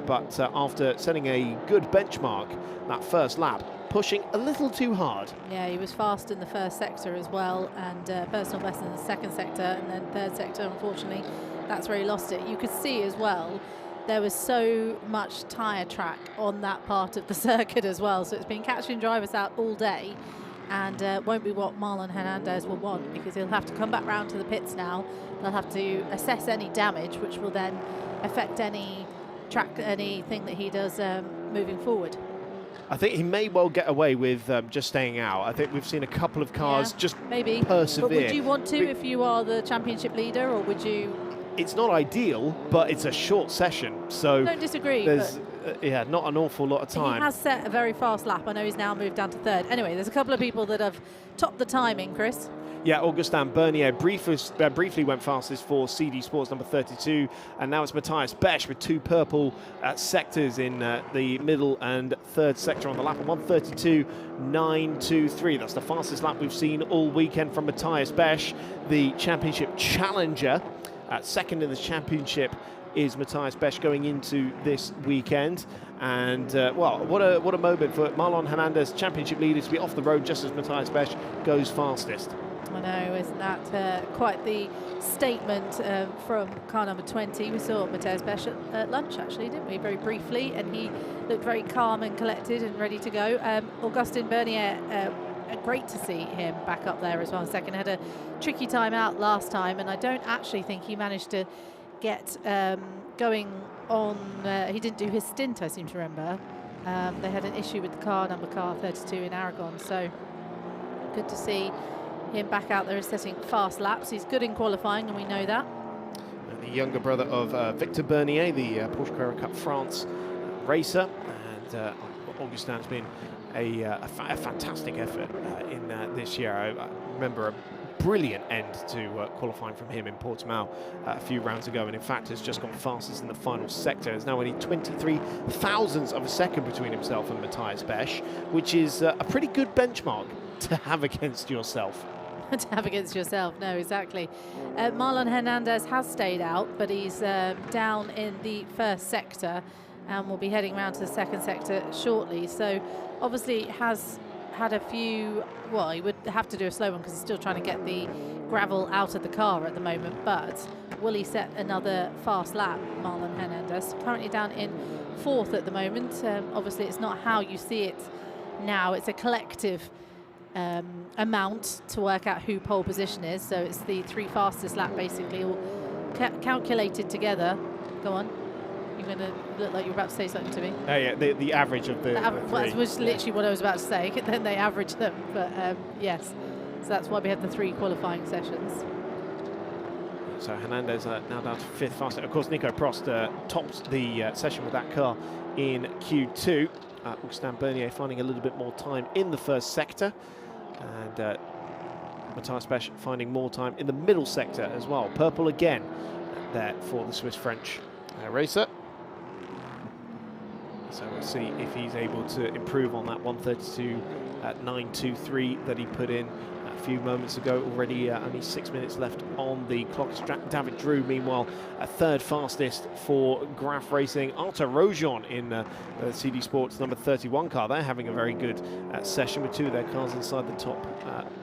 but after setting a good benchmark that first lap, pushing a little too hard. Yeah, he was fast in the first sector as well, and personal best in the second sector, and then third sector, unfortunately, that's where he lost it. You could see as well, there was so much tyre track on that part of the circuit as well, so it's been catching drivers out all day, and won't be what Marlon Hernandez will want, because he'll have to come back round to the pits now. They'll have to assess any damage, which will then affect anything that he does moving forward. I think he may well get away with just staying out. I think we've seen a couple of cars just maybe persevere. But would you want to if you are the championship leader, or would you? It's not ideal, but it's a short session, so don't disagree. There's not an awful lot of time. He has set a very fast lap. I know he's now moved down to third. Anyway, there's a couple of people that have topped the timing, Chris. Yeah, Augustin Bernier briefly went fastest for CD Sports number 32, and now it's Matthias Besch with two purple sectors in the middle and third sector on the lap, 1:32.923. That's the fastest lap we've seen all weekend from Matthias Besch, the championship challenger. Second in the championship is Matthias Besch going into this weekend. And, well, what a moment for Marlon Hernandez, championship leader, to be off the road just as Matthias Besch goes fastest. I know, isn't that quite the statement from car number 20? We saw Matthias Besch at lunch, actually, didn't we, very briefly, and he looked very calm and collected and ready to go. Augustin Bernier, great to see him back up there as well in second. Had a tricky time out last time, and I don't actually think he managed to get going on. He didn't do his stint, I seem to remember. They had an issue with the car 32 in Aragon, so good to see him back out there setting fast laps. He's good in qualifying, and we know that. And the younger brother of Victor Bernier, the Porsche Carrera Cup France racer, and Augustin's been a fantastic effort in this year. I remember a brilliant end to qualifying from him in Portimao a few rounds ago, and in fact has just gone fastest in the final sector. There's now only 23 thousandths of a second between himself and Matthias Besch, which is a pretty good benchmark to have against yourself. To have against yourself, no, exactly. Marlon Hernandez has stayed out, but he's down in the first sector and will be heading round to the second sector shortly. So obviously has had a few, well, he would have to do a slow one because he's still trying to get the gravel out of the car at the moment, but will he set another fast lap, Marlon Hernandez? Currently down in fourth at the moment. Obviously it's not how you see it now, it's a collective amount to work out who pole position is, so it's the three fastest lap basically all calculated together. Go on, you're going to look like you're about to say something to me. Oh yeah, the average of the three. That was literally what I was about to say. Then they average them, but yes, so that's why we have the three qualifying sessions. So Hernandez now down to fifth fastest. Of course, Nico Prost topped the session with that car in Q2. Augustin Bernier finding a little bit more time in the first sector, and Matthias Besch finding more time in the middle sector as well. Purple again there for the Swiss-French racer. So we'll see if he's able to improve on that 1:32.923 that he put in a few moments ago. Already only 6 minutes left on the clock. David Drew, meanwhile, third fastest for Graf Racing. Arthur Rojon in the CD Sports number 31 car. They're having a very good session with two of their cars inside the top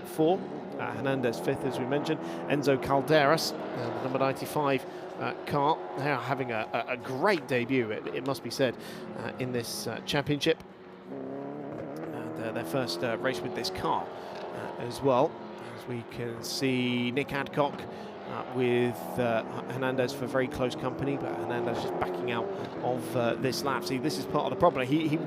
four. Hernandez 5th, as we mentioned. Enzo Calderas, the number 95 car, they are having a great debut, it must be said, in this championship. And their first race with this car as well. As we can see Nick Adcock with Hernandez for very close company, but Hernandez just backing out of this lap. See, this is part of the problem. He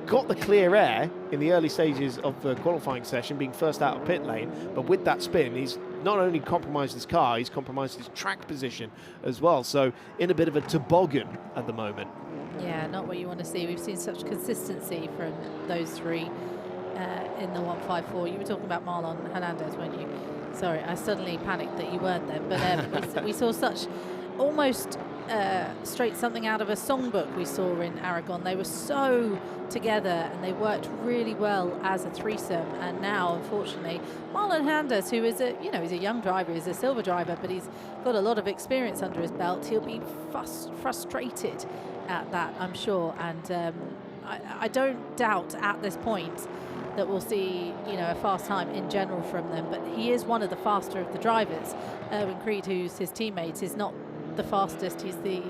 got the clear air in the early stages of the qualifying session, being first out of pit lane, but with that spin, he's not only compromised his car, he's compromised his track position as well. So in a bit of a toboggan at the moment. Yeah, not what you want to see. We've seen such consistency from those three in the 154. You were talking about Marlon Hernandez, weren't you? Sorry, I suddenly panicked that you weren't there. But we saw such almost straight something out of a songbook we saw in Aragon. They were so together and they worked really well as a threesome. And now, unfortunately, Marlon Hernandez, who is he's a young driver, he's a silver driver, but he's got a lot of experience under his belt. He'll be frustrated at that, I'm sure. And I don't doubt at this point that we'll see, a fast time in general from them. But he is one of the faster of the drivers. Erwin Creed, who's his teammate, is not the fastest. He's the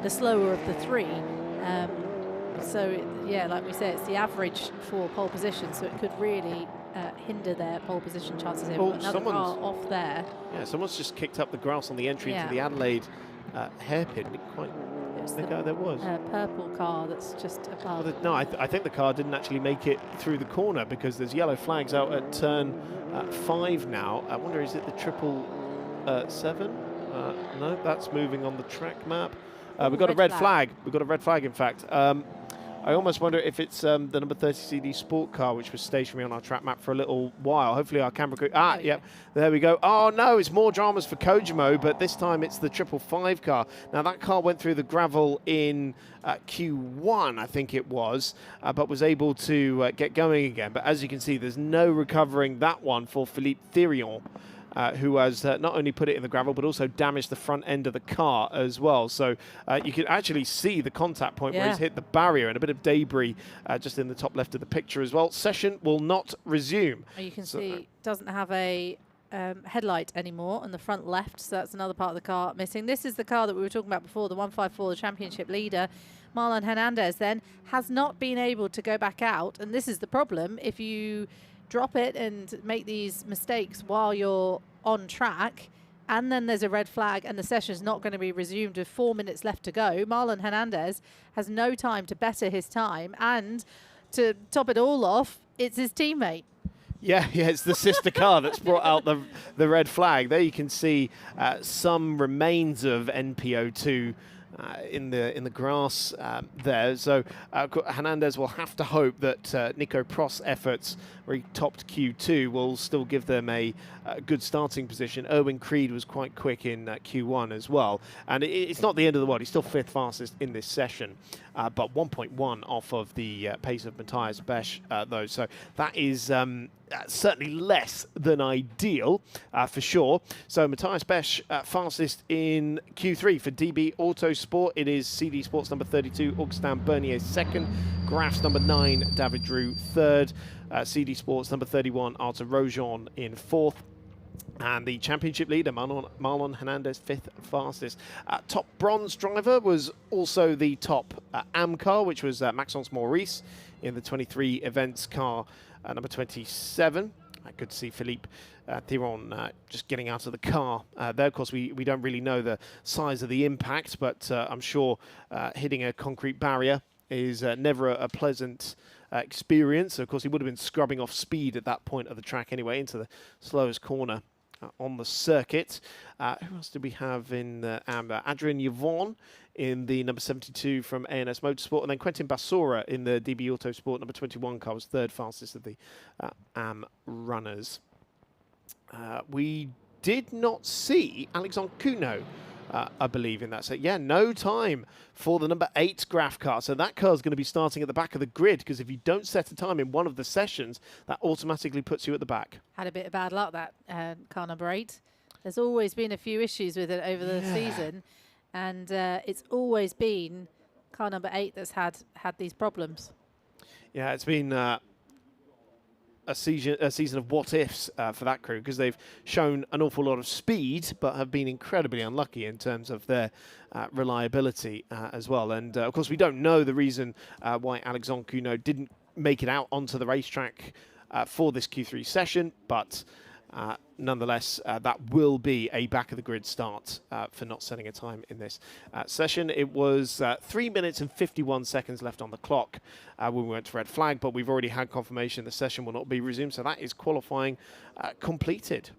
slower of the three. Like we say, it's the average for pole position, so it could really hinder their pole position chances. Another car off there. Yeah, someone's just kicked up the grass on the entry into the Adelaide hairpin. I think there was a purple car that's just above. Well, no, I think the car didn't actually make it through the corner because there's yellow flags out at turn 5 now. I wonder, is it the 777? No, that's moving on the track map. We've got a red flag. We've got a red flag, in fact. I almost wonder if it's the number 30 CD Sport car, which was stationary on our track map for a little while. Hopefully our camera crew... there we go. Oh, no, it's more dramas for Kojimo, but this time it's the 555 car. Now, that car went through the gravel in Q1, I think it was, but was able to get going again. But as you can see, there's no recovering that one for Philippe Thirion. Who has not only put it in the gravel, but also damaged the front end of the car as well. So you can actually see the contact point where he's hit the barrier, and a bit of debris just in the top left of the picture as well. Session will not resume. You can see doesn't have a headlight anymore on the front left, so that's another part of the car missing. This is the car that we were talking about before, the 154, the championship leader. Marlon Hernandez then has not been able to go back out, and this is the problem. If you drop it and make these mistakes while you're on track, and then there's a red flag and the session's not going to be resumed with 4 minutes left to go, Marlon Hernandez has no time to better his time, and to top it all off, it's his teammate. Yeah, it's the sister car that's brought out the red flag. There you can see some remains of NPO2 in the grass there. So Hernandez will have to hope that Nico Prost's efforts, where he topped Q2, will still give them a good starting position. Erwin Creed was quite quick in Q1 as well. And it's not the end of the world. He's still 5th fastest in this session, but 1.1 off of the pace of Matthias Besch, though. So that is certainly less than ideal, for sure. So Matthias Besch fastest in Q3 for DB Autosport. It is CD Sports number 32, Augustin Bernier 2nd, Graf's number 9, David Drew 3rd, CD Sports number 31, Arthur Rojon in 4th. And the championship leader, Marlon Hernandez, 5th fastest. Top bronze driver was also the top AM car, which was Maxence Maurice in the 23 events car, number 27. Good to see Philippe Thirion just getting out of the car. There, of course, we don't really know the size of the impact, but I'm sure hitting a concrete barrier is never a pleasant experience. Of course, he would have been scrubbing off speed at that point of the track anyway, into the slowest corner on the circuit. Who else did we have in the amber? Adrien Yvonne in the number 72 from ANS Motorsport, and then Quentin Bassora in the DB Autosport number 21 car was 3rd fastest of the AM runners. We did not see Alexandre Cuno, I believe, in that set. Yeah, no time for the number 8 Graf car. So that car is going to be starting at the back of the grid, because if you don't set a time in one of the sessions, that automatically puts you at the back. Had a bit of bad luck, that car number 8. There's always been a few issues with it over the season, and it's always been car number 8 that's had these problems. Yeah, it's been a season of what-ifs for that crew, because they've shown an awful lot of speed but have been incredibly unlucky in terms of their reliability as well. And, of course, we don't know the reason why Alexandre Cuno didn't make it out onto the racetrack for this Q3 session, but nonetheless, that will be a back-of-the-grid start for not setting a time in this session. It was 3 minutes and 51 seconds left on the clock when we went to red flag, but we've already had confirmation the session will not be resumed, so that is qualifying completed.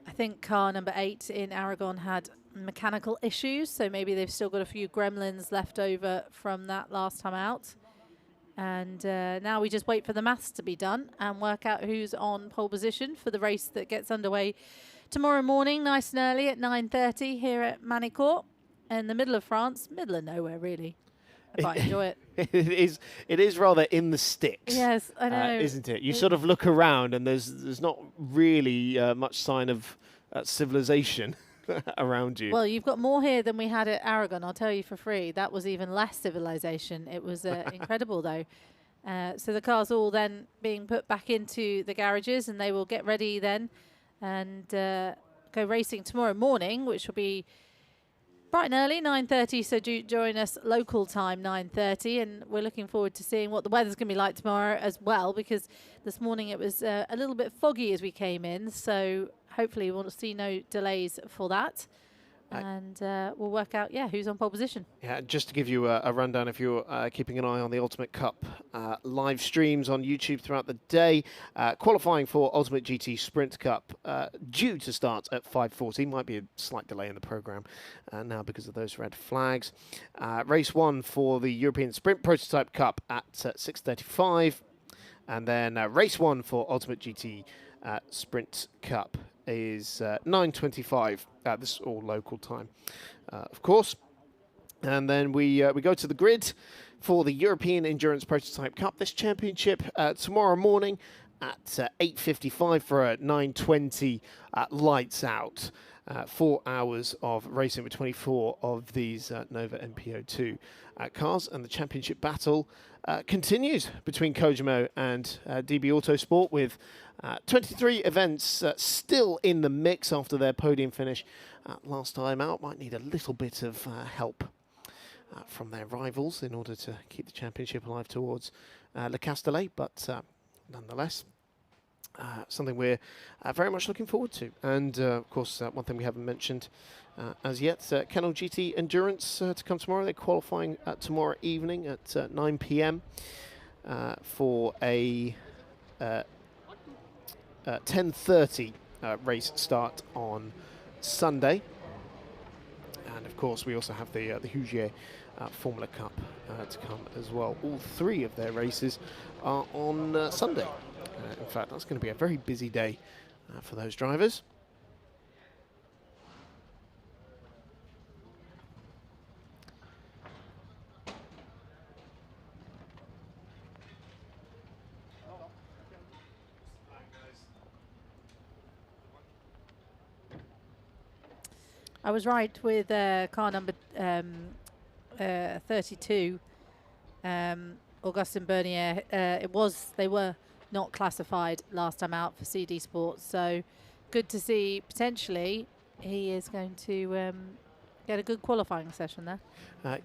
I think car number 8 in Aragon had mechanical issues, so maybe they've still got a few gremlins left over from that last time out. And now we just wait for the maths to be done and work out who's on pole position for the race that gets underway tomorrow morning, nice and early at 9:30 here at Magny in the middle of France, middle of nowhere, really. I quite enjoy it. It is rather in the sticks. Yes, I know. Isn't it? You sort of look around and there's not really much sign of civilization around you. Well, you've got more here than we had at Aragon, I'll tell you for free. That was even less civilization. It was incredible, though. So the cars all then being put back into the garages, and they will get ready then and go racing tomorrow morning, which will be bright and early, 9:30. So do join us local time, 9:30. And we're looking forward to seeing what the weather's going to be like tomorrow as well, because this morning it was a little bit foggy as we came in. So hopefully we'll see no delays for that. And we'll work out, who's on pole position. Yeah, just to give you a rundown, if you're keeping an eye on the Ultimate Cup live streams on YouTube throughout the day, qualifying for Ultimate GT Sprint Cup due to start at 5:40. Might be a slight delay in the programme now because of those red flags. Race 1 for the European Sprint Prototype Cup at 6:35. And then race 1 for Ultimate GT Sprint Cup is 9:25. This is all local time, of course. And then we go to the grid for the European Endurance Prototype Cup. This championship tomorrow morning at 8:55 for a 9:20 lights out. 4 hours of racing with 24 of these Nova MPO2 cars, and the championship battle continues between Kojimo and DB Autosport, with 23 events still in the mix after their podium finish last time out. Might need a little bit of help from their rivals in order to keep the championship alive towards Le Castellet, but nonetheless, something we're very much looking forward to. And of course, one thing we haven't mentioned as yet, Kennel GT Endurance to come tomorrow. They're qualifying tomorrow evening at 9 p.m. For a 10:30 race start on Sunday. And of course, we also have the Ligier Formula Cup to come as well. All 3 of their races are on Sunday. In fact, that's going to be a very busy day for those drivers. I was right with car number 32, Augustin Bernier. They were not classified last time out for CD Sports, so good to see potentially he is going to get a good qualifying session there.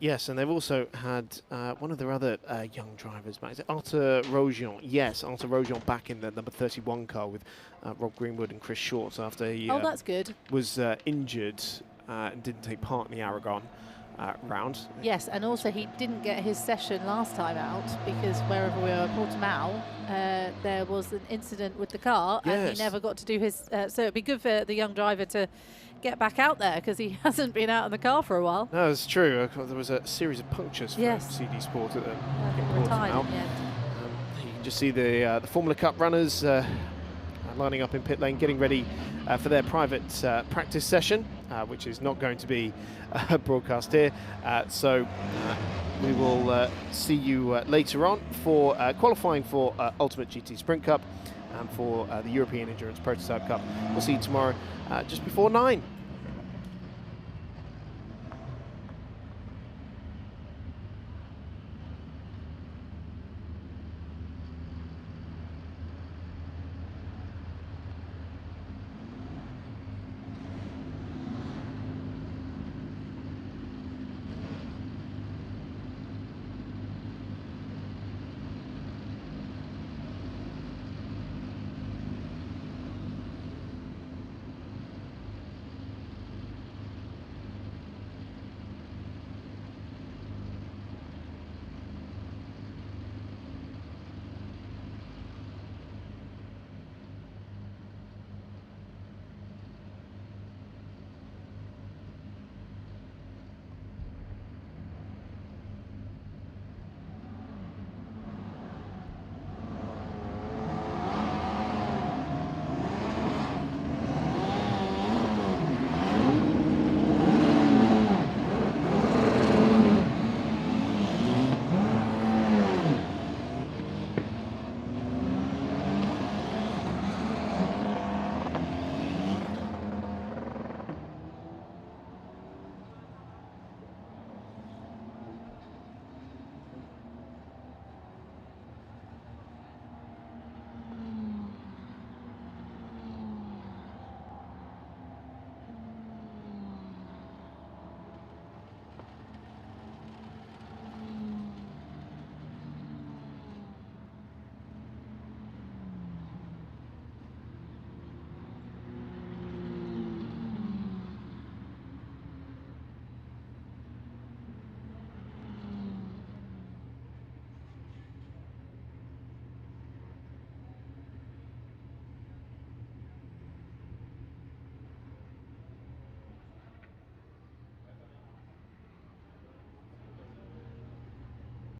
Yes, and they've also had one of their other young drivers back. Is it Arthur Rogion? Yes, Arthur Rogion back in the number 31 car with Rob Greenwood and Chris Shorts after he that's good. Was injured and didn't take part in the Aragon round. Yes, and also he didn't get his session last time out because wherever we were, Portimao, there was an incident with the car, and he never got to do his. So it'd be good for the young driver to get back out there because he hasn't been out in the car for a while. No, it's true. There was a series of punctures for CD Sport at the Portimao. You can just see the Formula Cup runners lining up in pit lane, getting ready for their private practice session, which is not going to be broadcast here. So we will see you later on for qualifying for Ultimate GT Sprint Cup and for the European Endurance Prototype Cup. We'll see you tomorrow just before 9.